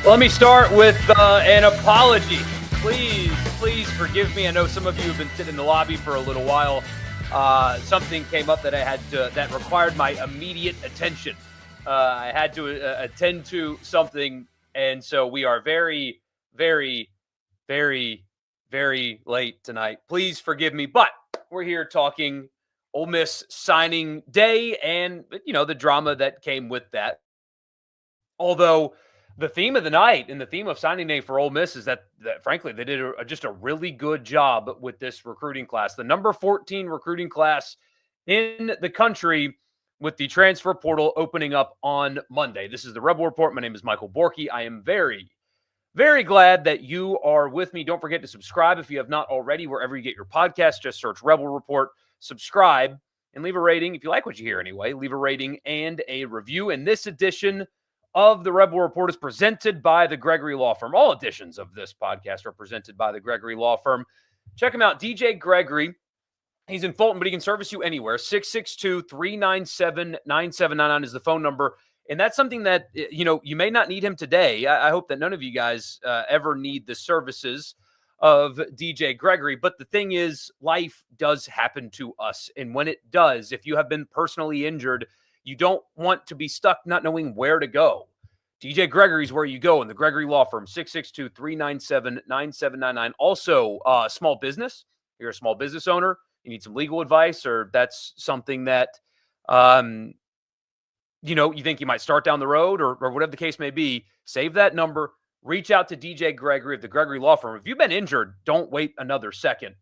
Let me start with an apology. Please forgive me. I know some of you have been sitting in the lobby for a little while. Something came up that I had to, that required my immediate attention. I had to attend to something, and so we are very, very, very, very late tonight. Please forgive me, but we're here talking Ole Miss signing day and the drama that came with that. Although the theme of the night and the theme of signing day for Ole Miss is that frankly, they did just a really good job with this recruiting class. The number 14 recruiting class in the country with the transfer portal opening up on Monday. This is the Rebel Report. My name is Michael Borky. I am very, very glad that you are with me. Don't forget to subscribe if you have not already, wherever you get your podcast. Just search Rebel Report, subscribe, and leave a rating. If you like what you hear anyway, leave a rating and a review. In this edition of the Rebel Report is presented by the Gregory Law Firm. All editions of this podcast are presented by the Gregory Law Firm. Check him out, DJ Gregory. He's in Fulton, but he can service you anywhere. 662-397-9799 is the phone number. And that's something that, you may not need him today. I hope that none of you guys ever need the services of DJ Gregory. But the thing is, life does happen to us. And when it does, if you have been personally injured, you don't want to be stuck not knowing where to go. DJ Gregory's where you go in the Gregory Law Firm, 662-397-9799. Also, small business. You're a small business owner. You need some legal advice, or that's something that, you think you might start down the road or whatever the case may be. Save that number. Reach out to DJ Gregory of the Gregory Law Firm. If you've been injured, don't wait another second.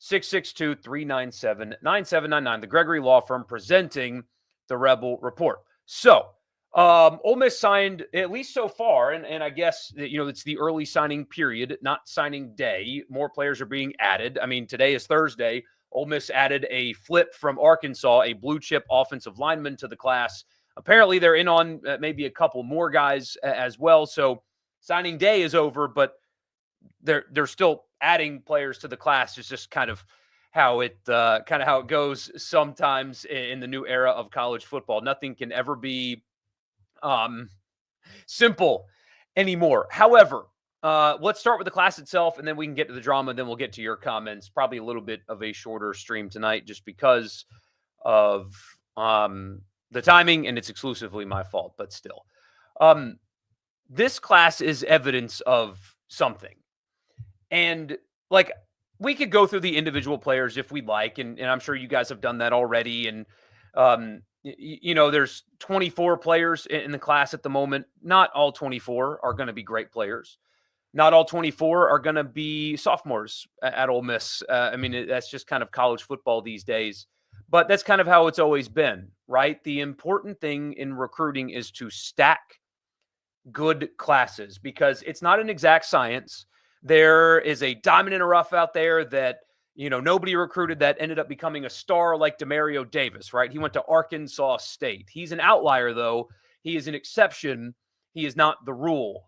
662-397-9799. The Gregory Law Firm presenting the Rebel Report. So, Ole Miss signed, at least so far, and I guess, it's the early signing period, not signing day. More players are being added. I mean, today is Thursday. Ole Miss added a flip from Arkansas, a blue-chip offensive lineman to the class. Apparently, they're in on maybe a couple more guys as well. So, signing day is over, but they're still adding players to the class. It's just kind of how it goes sometimes in the new era of college football. Nothing can ever be simple anymore. However, let's start with the class itself, and then we can get to the drama, and then we'll get to your comments. Probably a little bit of a shorter stream tonight just because of the timing, and it's exclusively my fault, but still. This class is evidence of something. And, we could go through the individual players if we'd like, and I'm sure you guys have done that already. And, there's 24 players in the class at the moment. Not all 24 are going to be great players. Not all 24 are going to be sophomores at Ole Miss. That's just kind of college football these days. But that's kind of how it's always been, right? The important thing in recruiting is to stack good classes because it's not an exact science. There is a diamond in a rough out there that, nobody recruited that ended up becoming a star like Demario Davis, right? He went to Arkansas State. He's an outlier, though. He is an exception. He is not the rule.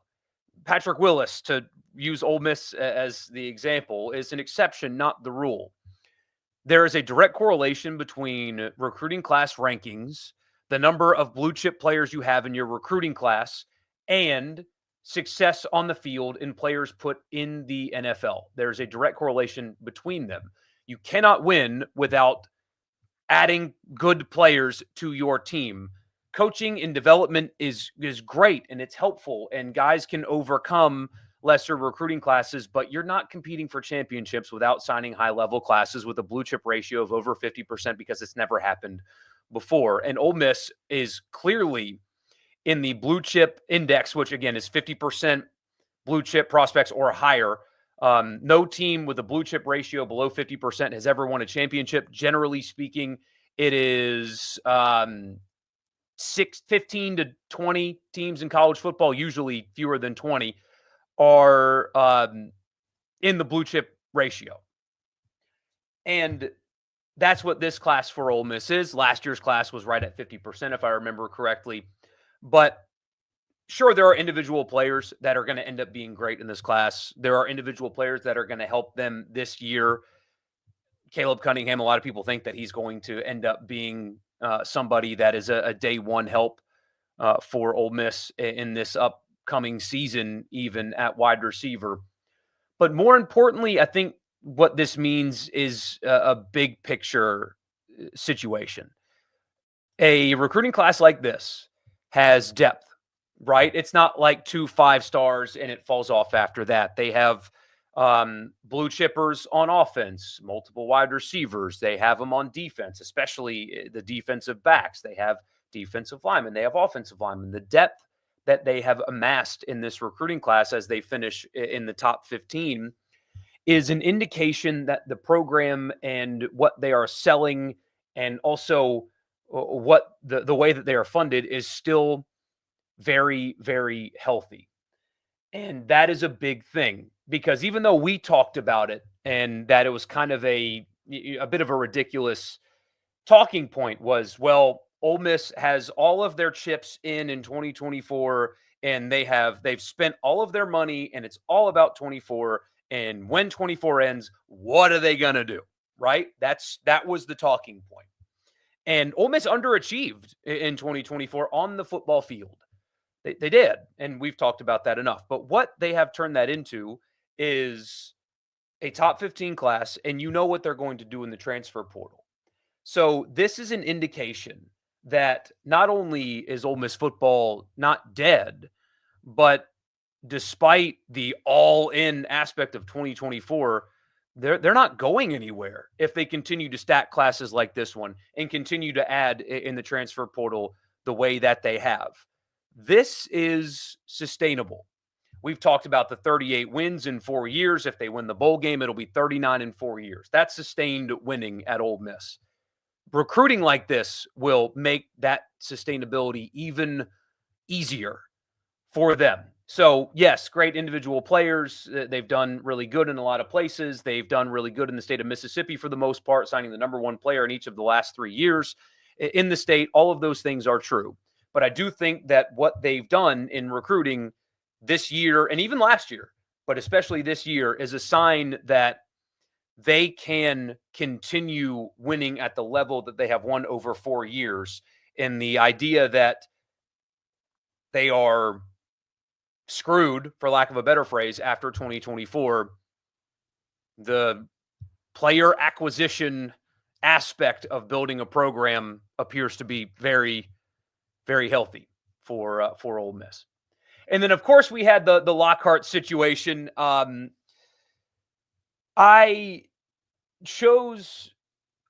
Patrick Willis, to use Ole Miss as the example, is an exception, not the rule. There is a direct correlation between recruiting class rankings, the number of blue chip players you have in your recruiting class, and success on the field in players put in the NFL. There's a direct correlation between them. You cannot win without adding good players to your team. Coaching and development is great and it's helpful, and guys can overcome lesser recruiting classes, but you're not competing for championships without signing high-level classes with a blue chip ratio of over 50% because it's never happened before. And Ole Miss is clearly in the blue chip index, which again is 50% blue chip prospects or higher. No team with a blue chip ratio below 50% has ever won a championship. Generally speaking, it is 15 to 20 teams in college football, usually fewer than 20, are in the blue chip ratio. And that's what this class for Ole Miss is. Last year's class was right at 50%, if I remember correctly. But sure, there are individual players that are going to end up being great in this class. There are individual players that are going to help them this year. Caleb Cunningham, a lot of people think that he's going to end up being somebody that is a day one help for Ole Miss in this coming season, even at wide receiver. But more importantly, I think what this means is a big picture situation. A recruiting class like this has depth, right? It's not like 2 5 stars and it falls off after that. They have blue chippers on offense, multiple wide receivers. They have them on defense, especially the defensive backs. They have defensive linemen. They have offensive linemen. The depth that they have amassed in this recruiting class as they finish in the top 15 is an indication that the program and what they are selling, and also what the way that they are funded, is still very, very healthy. And that is a big thing, because even though we talked about it and that it was kind of a bit of a ridiculous talking point, was, well, Ole Miss has all of their chips in 2024, and they've spent all of their money, and it's all about 24. And when 24 ends, what are they gonna do? Right? That was the talking point. And Ole Miss underachieved in 2024 on the football field. They did, and we've talked about that enough. But what they have turned that into is a top 15 class, and you know what they're going to do in the transfer portal. So this is an indication that not only is Ole Miss football not dead, but despite the all-in aspect of 2024, they're not going anywhere if they continue to stack classes like this one and continue to add in the transfer portal the way that they have. This is sustainable. We've talked about the 38 wins in 4 years. If they win the bowl game, it'll be 39 in 4 years. That's sustained winning at Ole Miss. Recruiting like this will make that sustainability even easier for them. So, yes, great individual players. They've done really good in a lot of places. They've done really good in the state of Mississippi for the most part, signing the number 1 player in each of the last 3 years in the state. All of those things are true. But I do think that what they've done in recruiting this year, and even last year, but especially this year, is a sign that they can continue winning at the level that they have won over 4 years. And the idea that they are screwed, for lack of a better phrase, after 2024, the player acquisition aspect of building a program appears to be very, very healthy for Ole Miss. And then, of course, we had the Lockhart situation. I chose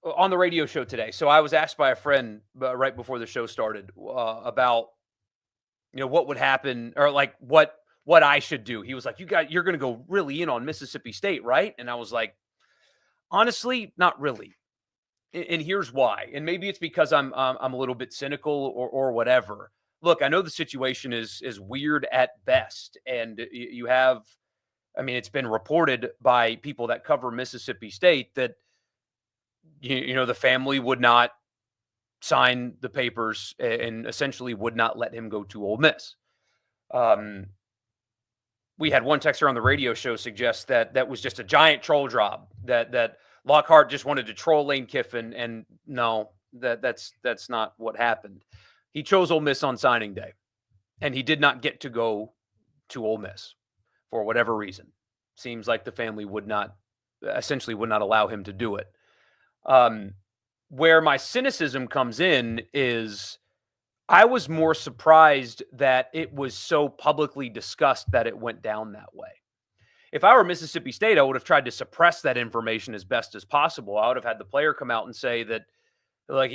on the radio show today. So I was asked by a friend right before the show started about, what would happen, or like what I should do. He was like, you're going to go really in on Mississippi State, right? And I was like, honestly, not really. And here's why. And maybe it's because I'm a little bit cynical or whatever. Look, I know the situation is weird at best, and you have, it's been reported by people that cover Mississippi State that the family would not sign the papers and essentially would not let him go to Ole Miss. We had one texter on the radio show suggest that was just a giant troll job, that Lockhart just wanted to troll Lane Kiffin, and no, that's not what happened. He chose Ole Miss on signing day, and he did not get to go to Ole Miss for whatever reason. Seems like the family would not allow him to do it. Where my cynicism comes in is I was more surprised that it was so publicly discussed that it went down that way. If I were Mississippi State, I would have tried to suppress that information as best as possible. I would have had the player come out and say that, like,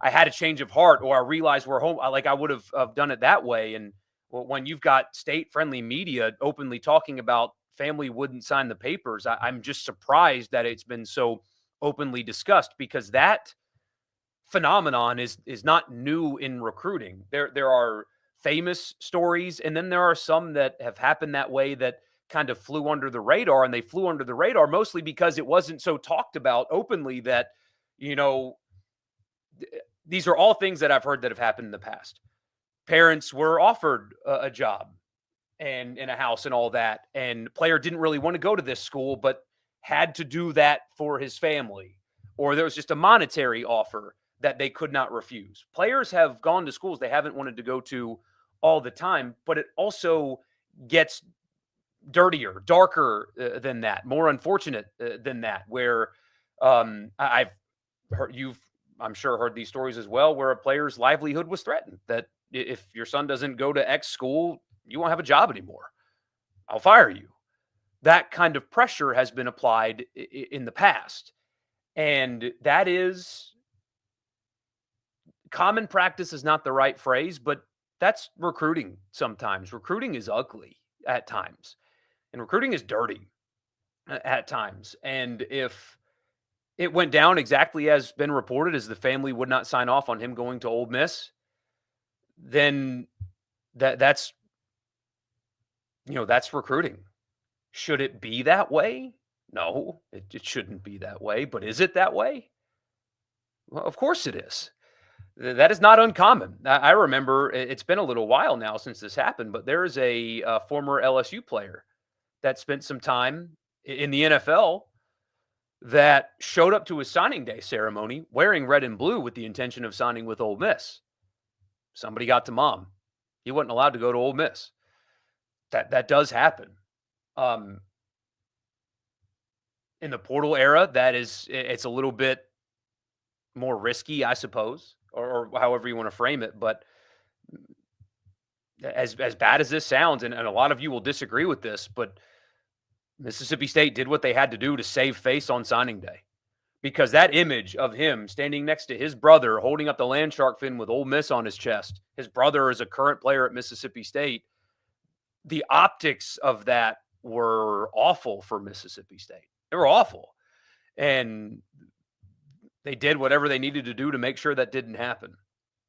I had a change of heart, or I realized we're home. I would have done it that way. And when you've got state-friendly media openly talking about family wouldn't sign the papers, I'm just surprised that it's been so openly discussed, because that phenomenon is not new in recruiting. There are famous stories, and then there are some that have happened that way that kind of flew under the radar, and they flew under the radar mostly because it wasn't so talked about openly that, these are all things that I've heard that have happened in the past. Parents were offered a job and in a house and all that, and player didn't really want to go to this school, but had to do that for his family. Or there was just a monetary offer that they could not refuse. Players have gone to schools they haven't wanted to go to all the time, but it also gets dirtier, darker than that, more unfortunate than that, where I've heard I'm sure heard these stories as well, where a player's livelihood was threatened. That if your son doesn't go to X school, you won't have a job anymore. I'll fire you. That kind of pressure has been applied in the past. And that is common practice is not the right phrase, but that's recruiting sometimes. Recruiting is ugly at times, and recruiting is dirty at times. And if it went down exactly as been reported, as the family would not sign off on him going to Ole Miss, then that's that's recruiting. Should it be that way? No, it shouldn't be that way. But is it that way? Well, of course it is. That is not uncommon. I remember it's been a little while now since this happened, but there is a former LSU player that spent some time in the NFL that showed up to his signing day ceremony wearing red and blue with the intention of signing with Ole Miss. Somebody got to mom. He wasn't allowed to go to Ole Miss. That does happen. In the portal era, it's a little bit more risky, I suppose, or however you want to frame it. But as bad as this sounds, and a lot of you will disagree with this, but Mississippi State did what they had to do to save face on signing day, because that image of him standing next to his brother holding up the land shark fin with Ole Miss on his chest, his brother is a current player at Mississippi State. The optics of that were awful for Mississippi State. They were awful. And they did whatever they needed to do to make sure that didn't happen.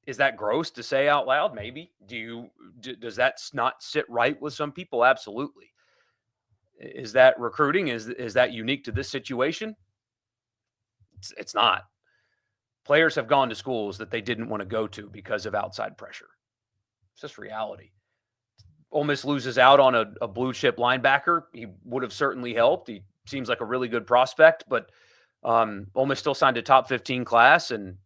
Is that gross to say out loud? Maybe. Does that not sit right with some people? Absolutely. Is that recruiting? Is that unique to this situation? It's not. Players have gone to schools that they didn't want to go to because of outside pressure. It's just reality. Ole Miss loses out on a blue chip linebacker. He would have certainly helped. He seems like a really good prospect, but Ole Miss still signed a top 15 class, and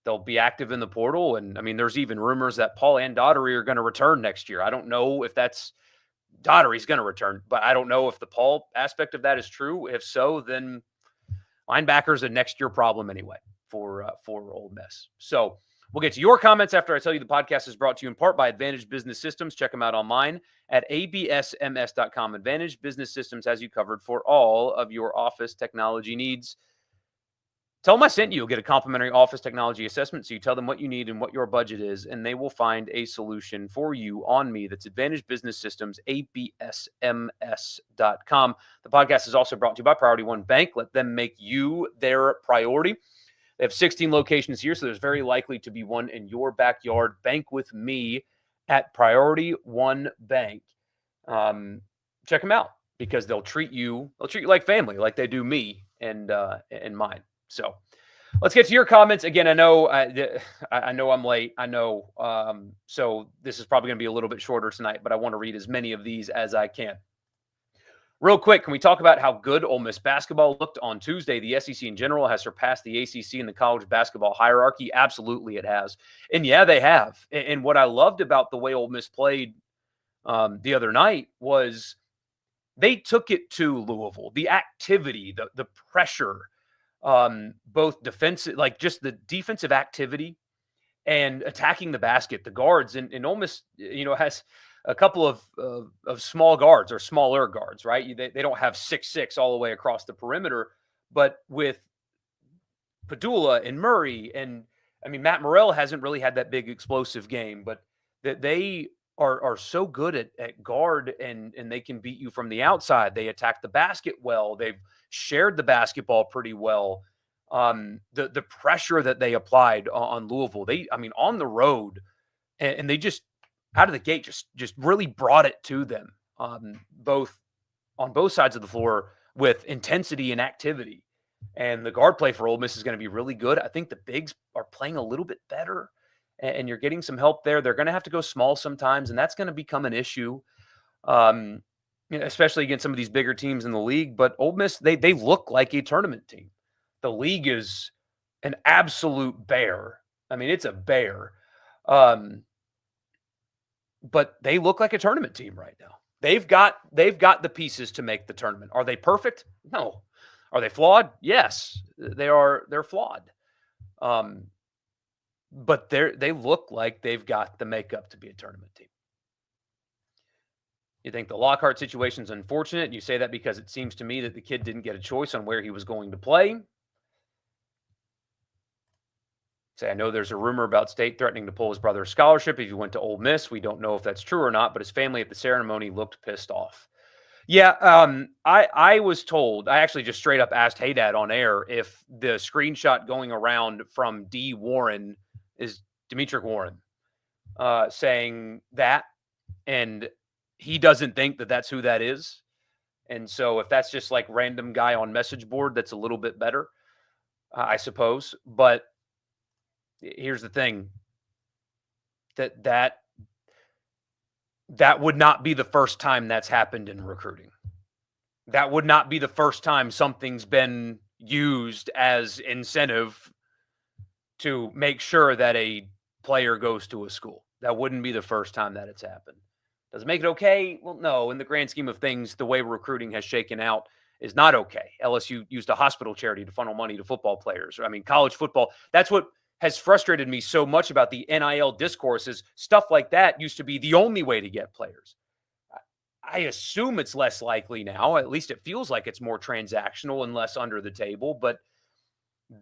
they'll be active in the portal. And I mean, there's even rumors that Paul and Daugherty are going to return next year. I don't know if that's Daugherty's going to return, but I don't know if the Paul aspect of that is true. If so, then linebacker's a next year problem anyway for Ole Miss. So we'll get to your comments after I tell you the podcast is brought to you in part by Advantage Business Systems. Check them out online at absms.com. Advantage Business Systems has you covered for all of your office technology needs. Tell them I sent you. You'll get a complimentary office technology assessment. So you tell them what you need and what your budget is, and they will find a solution for you on me. That's Advantage Business Systems, absms.com. The podcast is also brought to you by Priority One Bank. Let them make you their priority. They have 16 locations here, so there's very likely to be one in your backyard. Bank with me at Priority One Bank. Check them out, because they'll treat you like family, like they do me and mine. So let's get to your comments. Again, I know I'm late. I know. So this is probably going to be a little bit shorter tonight, but I want to read as many of these as I can. Real quick, can we talk about how good Ole Miss basketball looked on Tuesday? The SEC in general has surpassed the ACC in the college basketball hierarchy. Absolutely, it has. And yeah, they have. And what I loved about the way Ole Miss played the other night was they took it to Louisville. The activity, the pressure, both defensive, like just the defensive activity and attacking the basket, the guards, and Ole Miss, has a couple of small guards or smaller guards, right? They don't have 6'6" all the way across the perimeter, but with Padula and Murray, and I mean, Matt Morrell hasn't really had that big explosive game, but that they are so good at guard, and they can beat you from the outside. They attack the basket well. They've shared the basketball pretty well. The pressure that they applied on Louisville, on the road, and they just out of the gate just really brought it to them, on both sides of the floor with intensity and activity. And the guard play for Ole Miss is going to be really good. I think the bigs are playing a little bit better, and you're getting some help there. They're going to have to go small sometimes, and that's going to become an issue, especially against some of these bigger teams in the league. But Ole Miss, they look like a tournament team. The league is an absolute bear. I mean, it's a bear. but they look like a tournament team right now. They've got the pieces to make the tournament. Are they perfect? No. Are they flawed? Yes. They're flawed. Um, but they look like they've got the makeup to be a tournament team. You think the Lockhart situation is unfortunate? You say that because it seems to me that the kid didn't get a choice on where he was going to play. Say, I know there's a rumor about State threatening to pull his brother's scholarship if he went to Ole Miss. We don't know if that's true or not, but his family at the ceremony looked pissed off. Yeah, I was told, I actually just straight up asked Hey Dad on air if the screenshot going around from D. Warren is Demetric Warren saying that, and he doesn't think that that's who that is. And so if that's just like random guy on message board, that's a little bit better, I suppose. But here's the thing, that would not be the first time that's happened in recruiting. That would not be the first time something's been used as incentive to make sure that a player goes to a school. That wouldn't be the first time that it's happened. Does it make it okay? Well, no. In the grand scheme of things, the way recruiting has shaken out is not okay. LSU used a hospital charity to funnel money to football players. I mean, college football, that's what has frustrated me so much about the NIL discourse is stuff like that used to be the only way to get players. I assume it's less likely now. At least it feels like it's more transactional and less under the table. But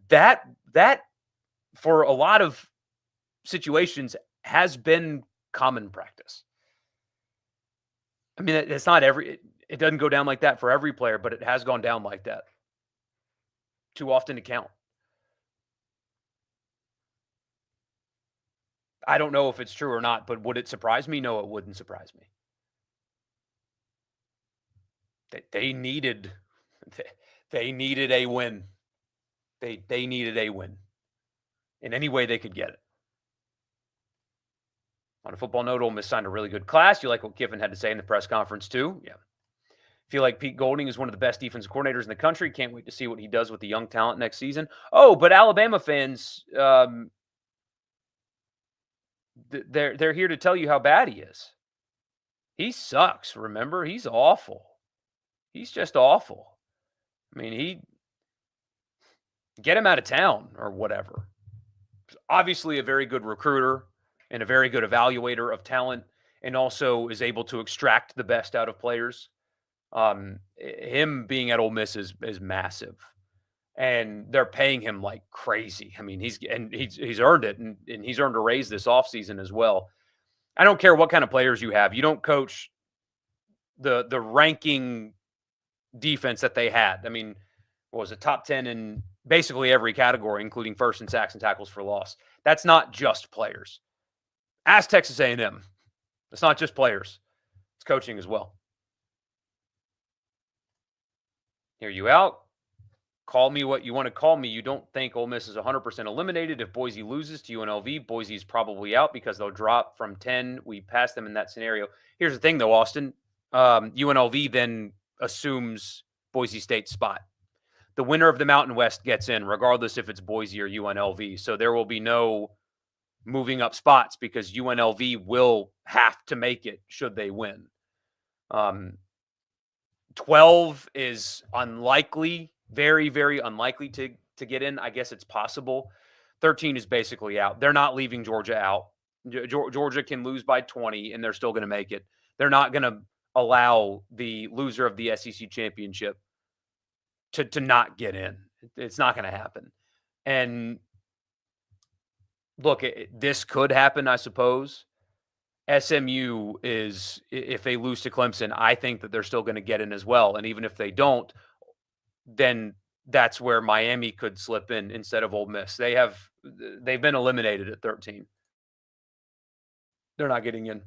that for a lot of situations has been common practice. I mean, it's not it doesn't go down like that for every player, but it has gone down like that too often to count. I don't know if it's true or not, but would it surprise me? No, it wouldn't surprise me. They needed they needed a win. They needed a win in any way they could get it. On a football note, Ole Miss signed a really good class. You like what Kiffin had to say in the press conference too? Yeah. Feel like Pete Golding is one of the best defensive coordinators in the country. Can't wait to see what he does with the young talent next season. Oh, but Alabama fans, they're here to tell you how bad he is. He sucks. Remember, he's awful. He's just awful. I mean, get him out of town or whatever. He's obviously a very good recruiter and a very good evaluator of talent, and also is able to extract the best out of players. Him being at Ole Miss is massive, and they're paying him like crazy. I mean, he's earned it, and he's earned a raise this offseason as well. I don't care what kind of players you have. You don't coach the ranking defense that they had. I mean, what was it, top 10 in basically every category, including first in sacks and tackles for loss. That's not just players. Ask Texas A&M. It's not just players. It's coaching as well. Hear you out. Call me what you want to call me. You don't think Ole Miss is 100% eliminated. If Boise loses to UNLV, Boise's probably out because they'll drop from 10. We pass them in that scenario. Here's the thing, though, Austin. UNLV then assumes Boise State's spot. The winner of the Mountain West gets in, regardless if it's Boise or UNLV. So there will be no moving up spots because UNLV will have to make it should they win. 12 is unlikely, very, very unlikely to get in. I guess it's possible. 13 is basically out. They're not leaving Georgia out. Georgia can lose by 20, and they're still going to make it. They're not going to allow the loser of the SEC championship to not get in. It's not going to happen. And look, this could happen, I suppose. SMU is, if they lose to Clemson, I think that they're still going to get in as well. And even if they don't, then that's where Miami could slip in instead of Ole Miss. They've been eliminated at 13. They're not getting in.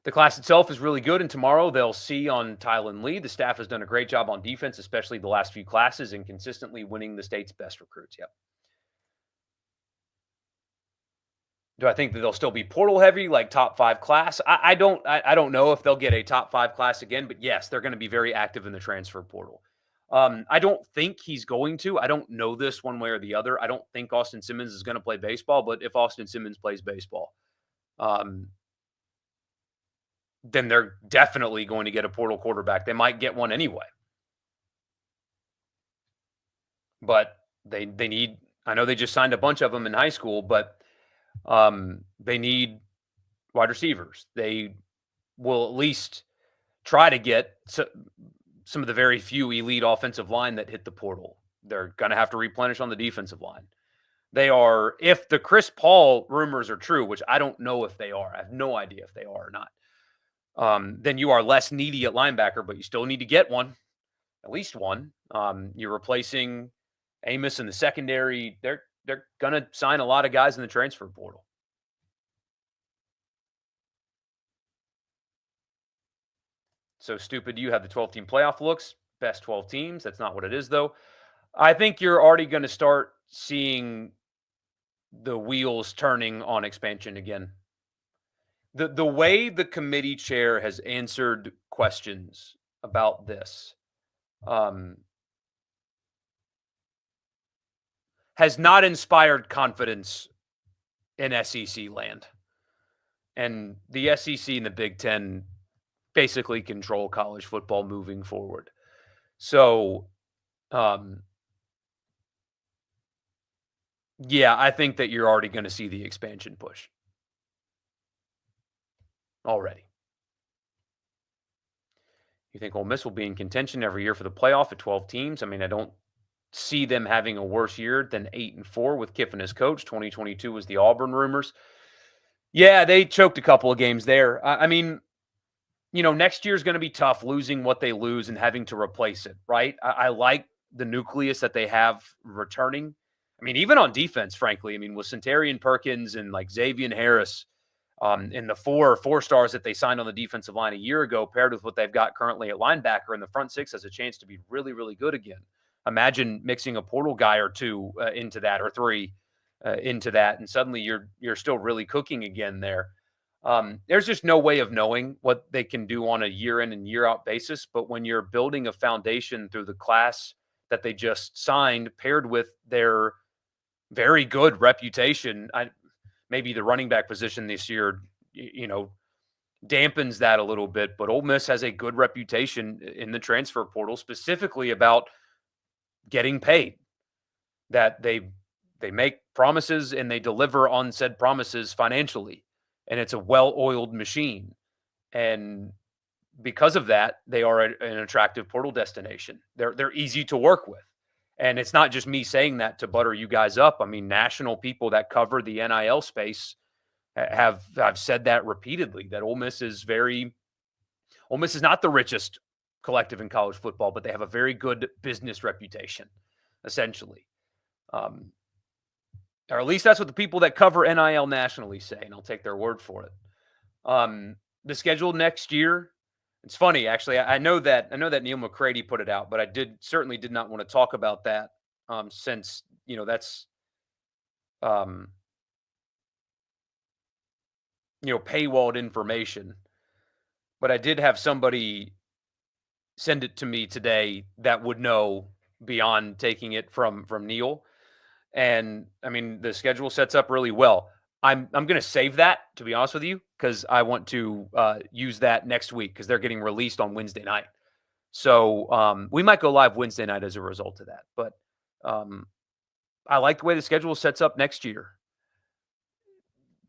The class itself is really good, and tomorrow they'll see on Tylen Lee. The staff has done a great job on defense, especially the last few classes, and consistently winning the state's best recruits. Yep. Do I think that they'll still be portal heavy, like top 5 class? I don't know if they'll get a top 5 class again, but yes, they're going to be very active in the transfer portal. I don't think he's going to. I don't know this one way or the other. I don't think Austin Simmons is going to play baseball, but if Austin Simmons plays baseball, then they're definitely going to get a portal quarterback. They might get one anyway. But they need, I know they just signed a bunch of them in high school, but they need wide receivers. They will at least try to get some of the very few elite offensive line that hit the portal. They're going to have to replenish on the defensive line. They are, if the Chris Paul rumors are true, which I don't know if they are, I have no idea if they are or not, then you are less needy at linebacker, but you still need to get one, at least one. You're replacing Amos in the secondary. They're going to sign a lot of guys in the transfer portal. So stupid, you have the 12-team playoff looks, best 12 teams. That's not what it is, though. I think you're already going to start seeing the wheels turning on expansion again. The way the committee chair has answered questions about this has not inspired confidence in SEC land. And the SEC and the Big Ten basically control college football moving forward. So, yeah, I think that you're already going to see the expansion push. Already. You think Ole Miss will be in contention every year for the playoff at 12 teams? I mean, I don't see them having a worse year than 8-4 with Kiffin as coach. 2022 was the Auburn rumors. Yeah, they choked a couple of games there. I mean, next year is going to be tough, losing what they lose and having to replace it, right? I like the nucleus that they have returning. I mean, even on defense, frankly, I mean, with Centarian Perkins and like Xavier Harris and the four stars that they signed on the defensive line a year ago, paired with what they've got currently at linebacker, and the front six has a chance to be really, really good again. Imagine mixing a portal guy or two into that, or three into that, and suddenly you're still really cooking again there. There's just no way of knowing what they can do on a year in and year out basis. But when you're building a foundation through the class that they just signed, paired with their very good reputation, maybe the running back position this year, dampens that a little bit. But Ole Miss has a good reputation in the transfer portal, specifically about getting paid. That they make promises and they deliver on said promises financially. And it's a well-oiled machine. And because of that, they are an attractive portal destination. They're easy to work with. And it's not just me saying that to butter you guys up. I mean, national people that cover the NIL space have said that repeatedly, that Ole Miss is not the richest collective in college football, but they have a very good business reputation, essentially. Or at least that's what the people that cover NIL nationally say, and I'll take their word for it. The schedule next year, it's funny, actually. I know that Neil McCready put it out, but I certainly did not want to talk about that since, that's, paywalled information. But I did have somebody send it to me today that would know beyond taking it from Neil. And I mean, the schedule sets up really well. I'm going to save that, to be honest with you, because I want to use that next week because they're getting released on Wednesday night. So we might go live Wednesday night as a result of that. But I like the way the schedule sets up next year.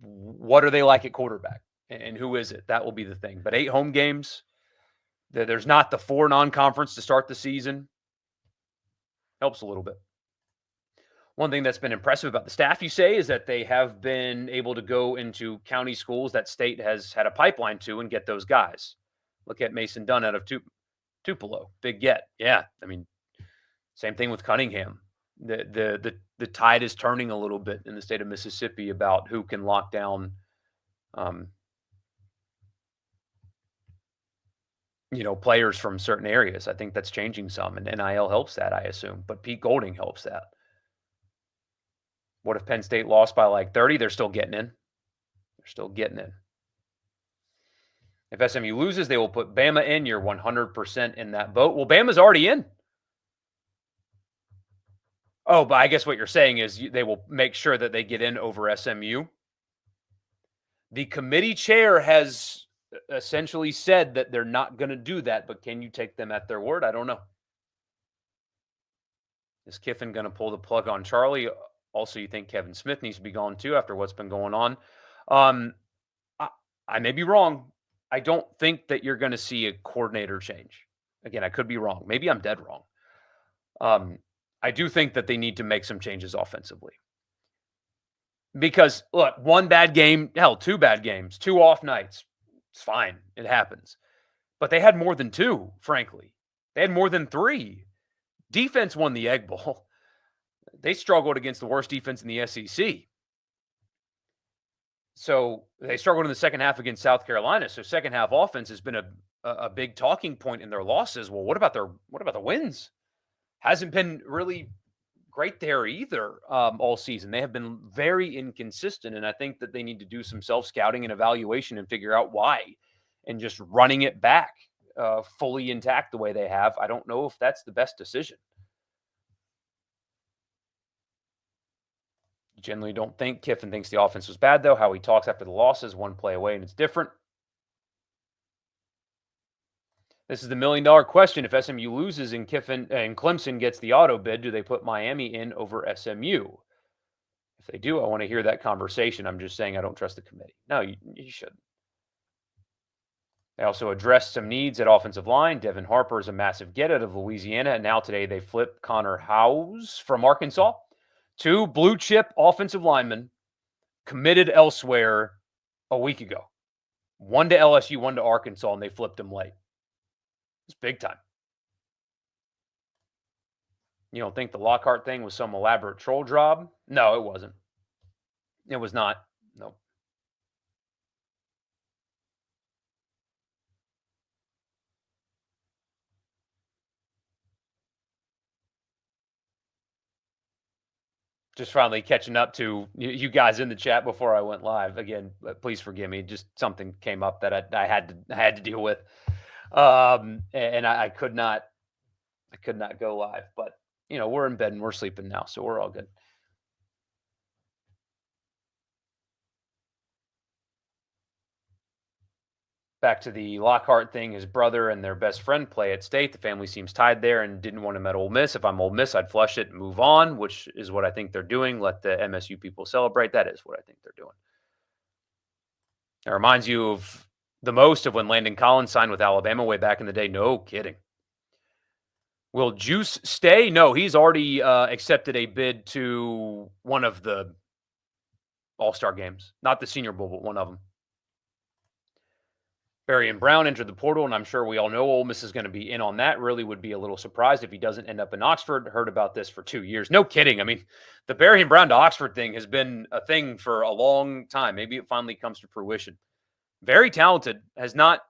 What are they like at quarterback? And who is it? That will be the thing. But 8 home games. There's not the 4 non-conference to start the season. Helps a little bit. One thing that's been impressive about the staff, you say, is that they have been able to go into county schools that state has had a pipeline to and get those guys. Look at Mason Dunn out of Tupelo. Big get. Yeah. I mean, same thing with Cunningham. The tide is turning a little bit in the state of Mississippi about who can lock down, players from certain areas. I think that's changing some, and NIL helps that, I assume. But Pete Golding helps that. What if Penn State lost by like 30? They're still getting in. They're still getting in. If SMU loses, they will put Bama in. You're 100% in that boat. Well, Bama's already in. Oh, but I guess what you're saying is they will make sure that they get in over SMU. The committee chair has essentially said that they're not going to do that. But can you take them at their word? I don't know. Is Kiffin going to pull the plug on Charlie? Also, you think Kevin Smith needs to be gone too after what's been going on? Um, I, I may be wrong. I don't think that you're going to see a coordinator change. Again, I could be wrong. Maybe I'm dead wrong. I do think that they need to make some changes offensively. Because look, one bad game, hell, two bad games, two off nights. It's fine. It happens. But they had more than two, frankly. They had more than three. Defense won the Egg Bowl. They struggled against the worst defense in the SEC. So they struggled in the second half against South Carolina. So second half offense has been a big talking point in their losses. Well, what about the wins? Hasn't been really great there either all season. They have been very inconsistent, and I think that they need to do some self-scouting and evaluation and figure out why, and just running it back fully intact the way they have. I don't know if that's the best decision. Generally don't think Kiffin thinks the offense was bad, though. How he talks after the losses, one play away, and it's different. This is the $1,000,000 question. If SMU loses and Clemson gets the auto bid, do they put Miami in over SMU? If they do, I want to hear that conversation. I'm just saying I don't trust the committee. No, you shouldn't. They also addressed some needs at offensive line. Devin Harper is a massive get out of Louisiana, and now today they flipped Connor Howes from Arkansas. Two blue chip offensive linemen committed elsewhere a week ago. One to LSU, one to Arkansas, and they flipped him late. It's big time. You don't think the Lockhart thing was some elaborate troll job? No, it wasn't. It was not. No. Just finally catching up to you guys in the chat before I went live. Again, please forgive me. Just something came up that I had to deal with, and I could not go live. But we're in bed and we're sleeping now, so we're all good. Back to the Lockhart thing, his brother and their best friend play at State. The family seems tied there and didn't want him at Ole Miss. If I'm Ole Miss, I'd flush it and move on, which is what I think they're doing. Let the MSU people celebrate. That is what I think they're doing. It reminds you of the most of when Landon Collins signed with Alabama way back in the day. No kidding. Will Juice stay? No, he's already accepted a bid to one of the All-Star games. Not the Senior Bowl, but one of them. Barian Brown entered the portal, and I'm sure we all know Ole Miss is going to be in on that. Really would be a little surprised if he doesn't end up in Oxford. Heard about this for 2 years. No kidding. I mean, the Barian Brown to Oxford thing has been a thing for a long time. Maybe it finally comes to fruition. Very talented, has not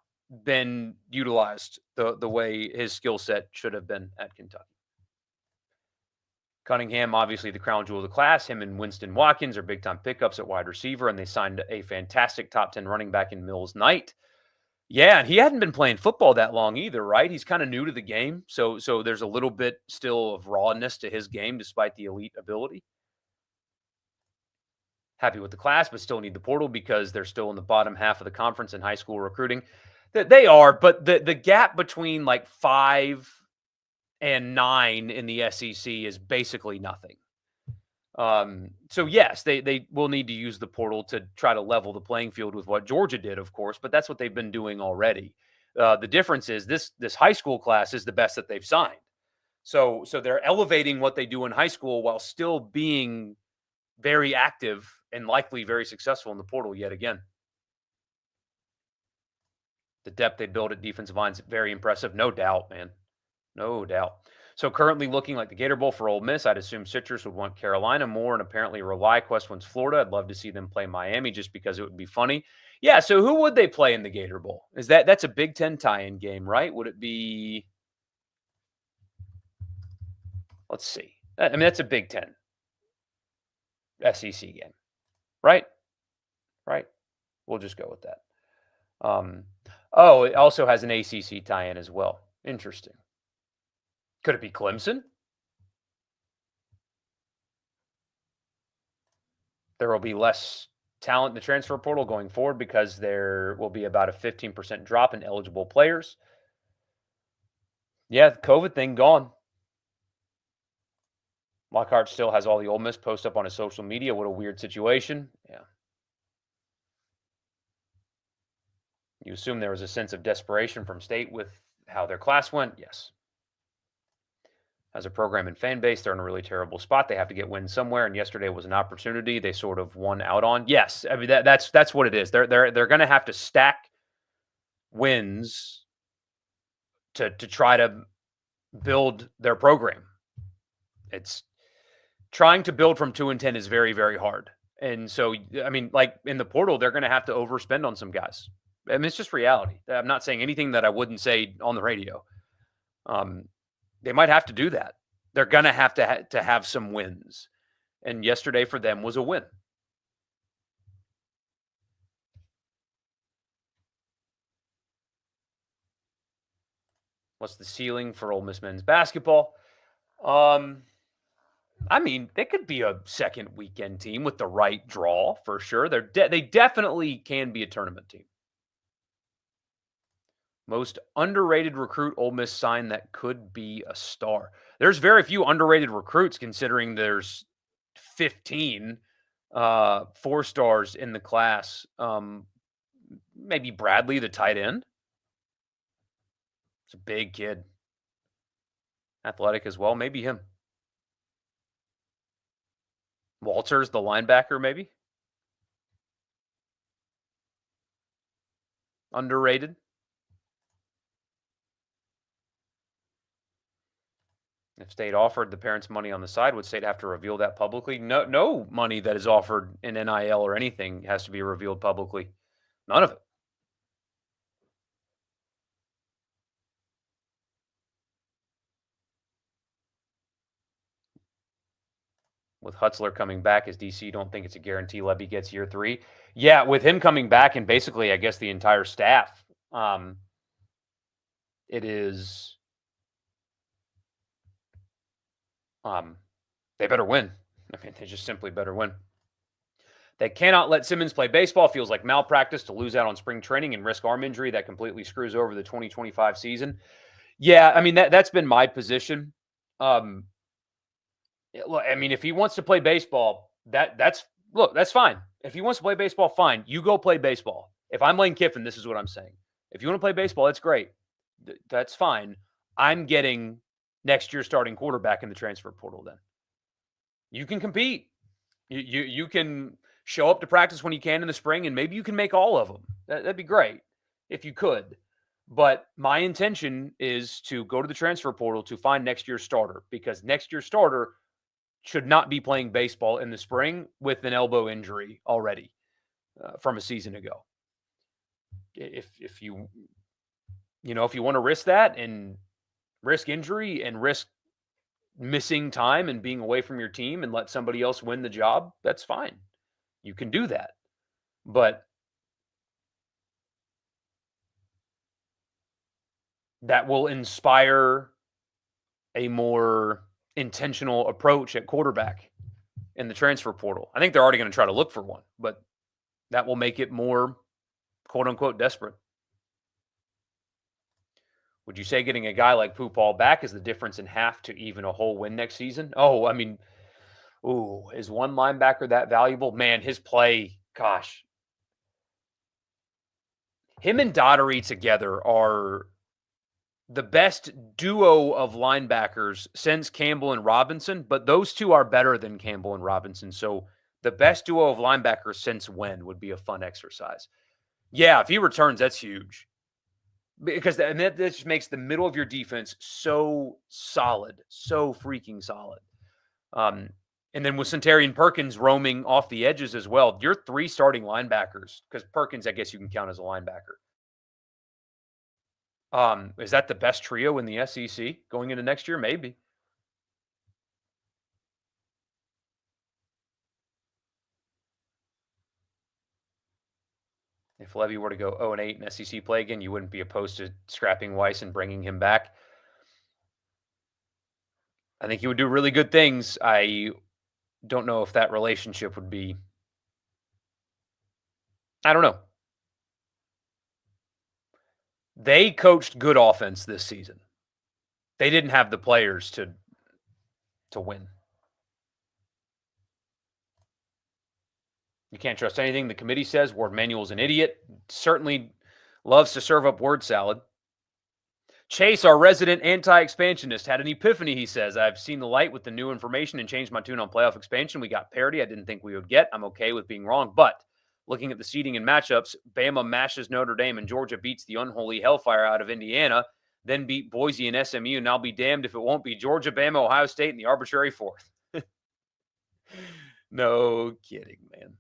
been utilized the way his skill set should have been at Kentucky. Cunningham, obviously the crown jewel of the class. Him and Winston Watkins are big-time pickups at wide receiver, and they signed a fantastic top 10 running back in Mills Knight. Yeah, and he hadn't been playing football that long either, right? He's kind of new to the game, so there's a little bit still of rawness to his game despite the elite ability. Happy with the class, but still need the portal because they're still in the bottom half of the conference in high school recruiting. They are, but the gap between like 5 and 9 in the SEC is basically nothing. So yes, they will need to use the portal to try to level the playing field with what Georgia did, of course, but that's what they've been doing already. The difference is this high school class is the best that they've signed. So they're elevating what they do in high school while still being very active and likely very successful in the portal yet again. The depth they build at defensive line is very impressive. No doubt, man. No doubt. So currently looking like the Gator Bowl for Ole Miss. I'd assume Citrus would want Carolina more, and apparently ReliaQuest wants Florida. I'd love to see them play Miami just because it would be funny. Yeah, so who would they play in the Gator Bowl? That's a Big Ten tie-in game, right? Would it be? Let's see. I mean, that's a Big Ten SEC game, right? Right. We'll just go with that. It also has an ACC tie-in as well. Interesting. Could it be Clemson? There will be less talent in the transfer portal going forward because there will be about a 15% drop in eligible players. Yeah, the COVID thing gone. Lockhart still has all the Ole Miss post up on his social media. What a weird situation. Yeah. You assume there was a sense of desperation from state with how their class went? Yes. As a program and fan base, they're in a really terrible spot. They have to get wins somewhere, and yesterday was an opportunity they sort of won out on. Yes, I mean that's what it is. They're going to have to stack wins to try to build their program. It's trying to build from 2-10 is very, very hard. And so, I mean, like in the portal, they're going to have to overspend on some guys. I mean, it's just reality. I'm not saying anything that I wouldn't say on the radio. Um, they might have to do that. They're going to to have some wins. And yesterday for them was a win. What's the ceiling for Ole Miss men's basketball? I mean, they could be a second weekend team with the right draw for sure. They definitely can be a tournament team. Most underrated recruit Ole Miss signed that could be a star. There's very few underrated recruits considering there's 15 four stars in the class. Maybe Bradley, the tight end. It's a big kid. Athletic as well. Maybe him. Walters, the linebacker, maybe. Underrated. If state offered the parents money on the side, would state have to reveal that publicly? No money that is offered in NIL or anything has to be revealed publicly. None of it. With Hutzler coming back as DC, don't think it's a guarantee Levy gets year 3. Yeah, with him coming back and basically, I guess, the entire staff, it is they better win. I mean, they just simply better win. They cannot let Simmons play baseball. Feels like malpractice to lose out on spring training and risk arm injury that completely screws over the 2025 season. Yeah, I mean that's been my position. Look, I mean, if he wants to play baseball, that's fine. If he wants to play baseball, fine. You go play baseball. If I'm Lane Kiffin, this is what I'm saying. If you want to play baseball, that's great. That's fine. I'm getting next year's starting quarterback in the transfer portal. Then you can compete. You can show up to practice when you can in the spring, and maybe you can make all of them. That'd be great if you could. But my intention is to go to the transfer portal to find next year's starter, because next year's starter should not be playing baseball in the spring with an elbow injury already from a season ago. If you want to risk that and risk injury and risk missing time and being away from your team and let somebody else win the job, that's fine. You can do that. But that will inspire a more intentional approach at quarterback in the transfer portal. I think they're already going to try to look for one, but that will make it more quote unquote desperate. Would you say getting a guy like Pooh back is the difference in half to even a whole win next season? Oh, I mean, is one linebacker that valuable? Man, his play, gosh. Him and Daugherty together are the best duo of linebackers since Campbell and Robinson, but those two are better than Campbell and Robinson. So the best duo of linebackers since when would be a fun exercise. Yeah, if he returns, that's huge. Because that just makes the middle of your defense so solid, so freaking solid. And then with Centarian Perkins roaming off the edges as well, you're 3 starting linebackers, because Perkins, I guess you can count as a linebacker. Is that the best trio in the SEC going into next year? Maybe. If Levy were to go 0-8 in SEC play again, you wouldn't be opposed to scrapping Weiss and bringing him back. I think he would do really good things. I don't know if that relationship would be I don't know. They coached good offense this season. They didn't have the players to win. You can't trust anything the committee says. Ward Manuel's an idiot. Certainly loves to serve up word salad. Chase, our resident anti-expansionist, had an epiphany, he says. I've seen the light with the new information and changed my tune on playoff expansion. We got parity I didn't think we would get. I'm okay with being wrong. But looking at the seeding and matchups, Bama mashes Notre Dame and Georgia beats the unholy hellfire out of Indiana, then beat Boise and SMU. And I'll be damned if it won't be Georgia, Bama, Ohio State in the arbitrary fourth. No kidding, man.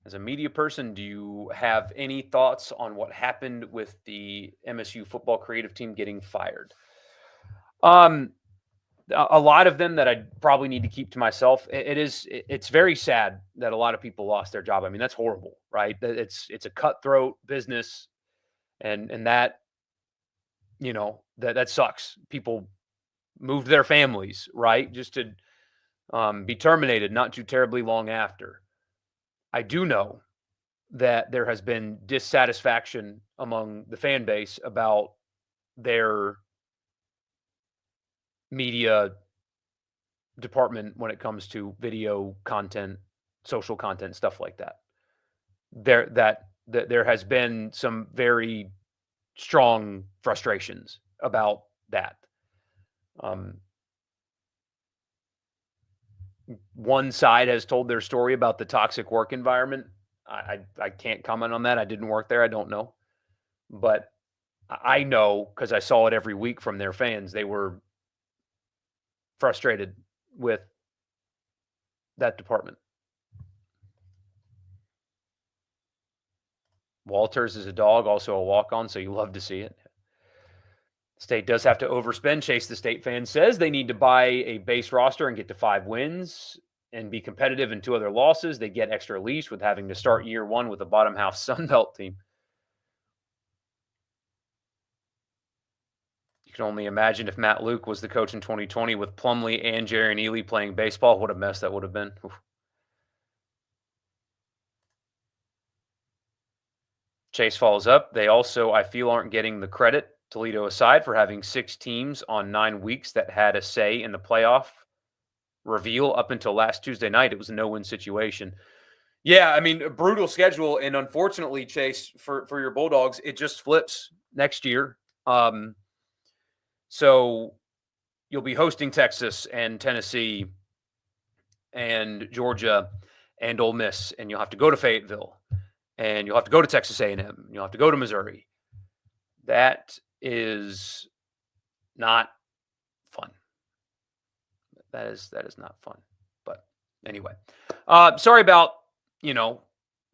As a media person, do you have any thoughts on what happened with the MSU football creative team getting fired? A lot of them that I probably need to keep to myself. It's very sad that a lot of people lost their job. I mean, that's horrible, right? It's a cutthroat business, and that that sucks. People moved their families, right, just to be terminated not too terribly long after. I do know that there has been dissatisfaction among the fan base about their media department when it comes to video content, social content, stuff like that. There has been some very strong frustrations about that. One side has told their story about the toxic work environment. I can't comment on that. I didn't work there. I don't know. But I know because I saw it every week from their fans. They were frustrated with that department. Walters is a dog, also a walk-on, so you love to see it. State does have to overspend. Chase the State fan says they need to buy a base roster and get to 5 wins and be competitive in 2 other losses. They get extra leash with having to start year 1 with a bottom half Sun Belt team. You can only imagine if Matt Luke was the coach in 2020 with Plumlee and Jerry Neely playing baseball. What a mess that would have been. Oof. Chase follows up. They also, I feel, aren't getting the credit, Toledo aside, for having 6 teams on 9 weeks that had a say in the playoff reveal up until last Tuesday night. It was a no-win situation. Yeah, I mean, a brutal schedule. And unfortunately, Chase, for your Bulldogs, it just flips next year. So you'll be hosting Texas and Tennessee and Georgia and Ole Miss, and you'll have to go to Fayetteville, and you'll have to go to Texas A&M. You'll have to go to Missouri. That is not fun. That is not fun. But anyway, sorry about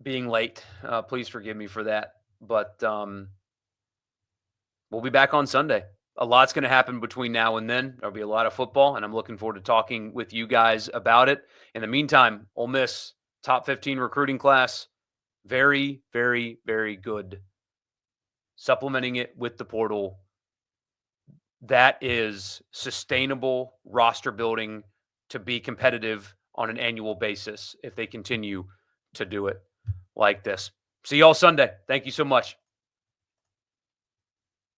being late. Please forgive me for that. But we'll be back on Sunday. A lot's going to happen between now and then. There'll be a lot of football, and I'm looking forward to talking with you guys about it. In the meantime, Ole Miss, top 15 recruiting class, very, very, very good. Supplementing it with the portal. That is sustainable roster building to be competitive on an annual basis if they continue to do it like this. See y'all Sunday. Thank you so much.